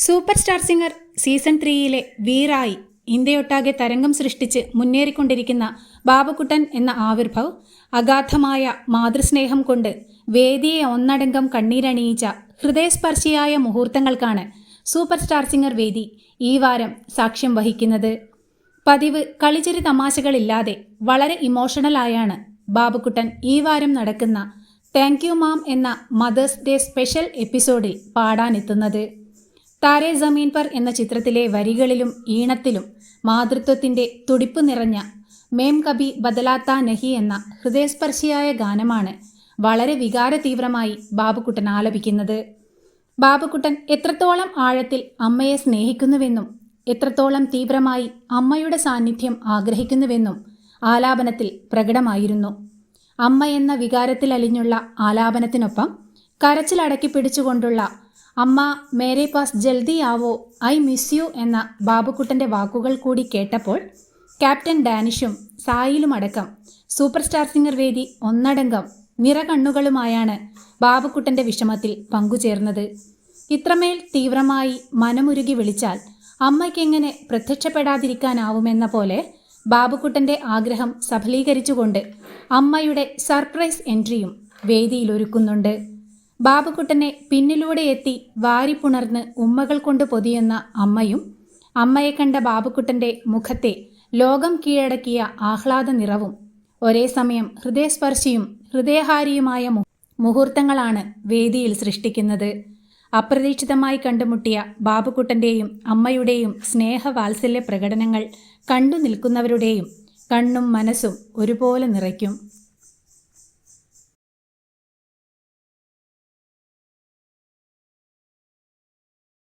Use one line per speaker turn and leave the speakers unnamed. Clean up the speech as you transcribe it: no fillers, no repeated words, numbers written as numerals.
Super star singer season 3-യിലെ വീറായി ഇന്ത്യയൊട്ടാകെ തരംഗം സൃഷ്ടിച്ച് മുന്നേറിക്കൊണ്ടിരിക്കുന്ന ബാബുക്കുട്ടൻ എന്ന ആവിർഭവ് അഗാധമായ മാതൃസ്നേഹം കൊണ്ട് വേദിയെ ഒന്നടങ്കം കണ്ണീരണിയിച്ച ഹൃദയസ്പർശിയായ മുഹൂർത്തങ്ങൾക്കാണ് സൂപ്പർ സ്റ്റാർ സിംഗർ വേദി ഈ വാരം സാക്ഷ്യം വഹിക്കുന്നത്. പതിവ് കളിച്ചിരി തമാശകളില്ലാതെ വളരെ ഇമോഷണലായാണ് ബാബുക്കുട്ടൻ ഈ വാരം നടക്കുന്ന താങ്ക് യു മാം എന്ന മദേഴ്സ് ഡേ സ്പെഷ്യൽ എപ്പിസോഡിൽ പാടാനെത്തുന്നത്. താരേ ജമീൻ പർ എന്ന ചിത്രത്തിലെ വരികളിലും ഈണത്തിലും മാതൃത്വത്തിൻ്റെ തുടിപ്പ് നിറഞ്ഞ മേം കബി ബദലാത്ത നഹി എന്ന ഹൃദയസ്പർശിയായ ഗാനമാണ് വളരെ വികാരതീവ്രമായി ബാബുക്കുട്ടൻ ആലപിക്കുന്നത്. ബാബുക്കുട്ടൻ എത്രത്തോളം ആഴത്തിൽ അമ്മയെ സ്നേഹിക്കുന്നുവെന്നും എത്രത്തോളം തീവ്രമായി അമ്മയുടെ സാന്നിധ്യം ആഗ്രഹിക്കുന്നുവെന്നും ആലാപനത്തിൽ പ്രകടമായിരുന്നു. അമ്മ എന്ന വികാരത്തിൽ അലിഞ്ഞുള്ള ആലാപനത്തിനൊപ്പം കരച്ചിലടക്കി പിടിച്ചുകൊണ്ടുള്ള അമ്മ മേരെ പാസ് ജൽദി ആവോ ഐ മിസ് യു എന്ന ബാബുക്കുട്ടൻ്റെ വാക്കുകൾ കൂടി കേട്ടപ്പോൾ ക്യാപ്റ്റൻ ഡാനിഷും സായിലുമടക്കം സൂപ്പർ സ്റ്റാർ സിംഗർ വേദി ഒന്നടങ്കം നിറകണ്ണുകളുമായാണ് ബാബുക്കുട്ടൻ്റെ വിഷമത്തിൽ പങ്കുചേർന്നത്. ഇത്രമേൽ തീവ്രമായി മനമുരുകി വിളിച്ചാൽ അമ്മയ്ക്കെങ്ങനെ പ്രത്യക്ഷപ്പെടാതിരിക്കാനാവുമെന്ന പോലെ ബാബുക്കുട്ടൻ്റെ ആഗ്രഹം സഫലീകരിച്ചുകൊണ്ട് അമ്മയുടെ സർപ്രൈസ് എൻട്രിയും വേദിയിലൊരുക്കുന്നുണ്ട്. ബാബുക്കുട്ടനെ പിന്നിലൂടെ എത്തി വാരിപ്പുണർന്ന് ഉമ്മകൾ കൊണ്ട് പൊതിയുന്ന അമ്മയും അമ്മയെ കണ്ട ബാബുക്കുട്ടൻ്റെ മുഖത്തെ ലോകം കീഴടക്കിയ ആഹ്ലാദ നിറവും ഒരേ സമയം ഹൃദയസ്പർശിയും ഹൃദയഹാരിയുമായ മുഹൂർത്തങ്ങളാണ് വേദിയിൽ സൃഷ്ടിക്കുന്നത്. അപ്രതീക്ഷിതമായി കണ്ടുമുട്ടിയ ബാബുക്കുട്ടൻ്റെയും അമ്മയുടെയും സ്നേഹവാത്സല്യ പ്രകടനങ്ങൾ കണ്ടു നിൽക്കുന്നവരുടെയും കണ്ണും മനസ്സും ഒരുപോലെ നിറയ്ക്കും.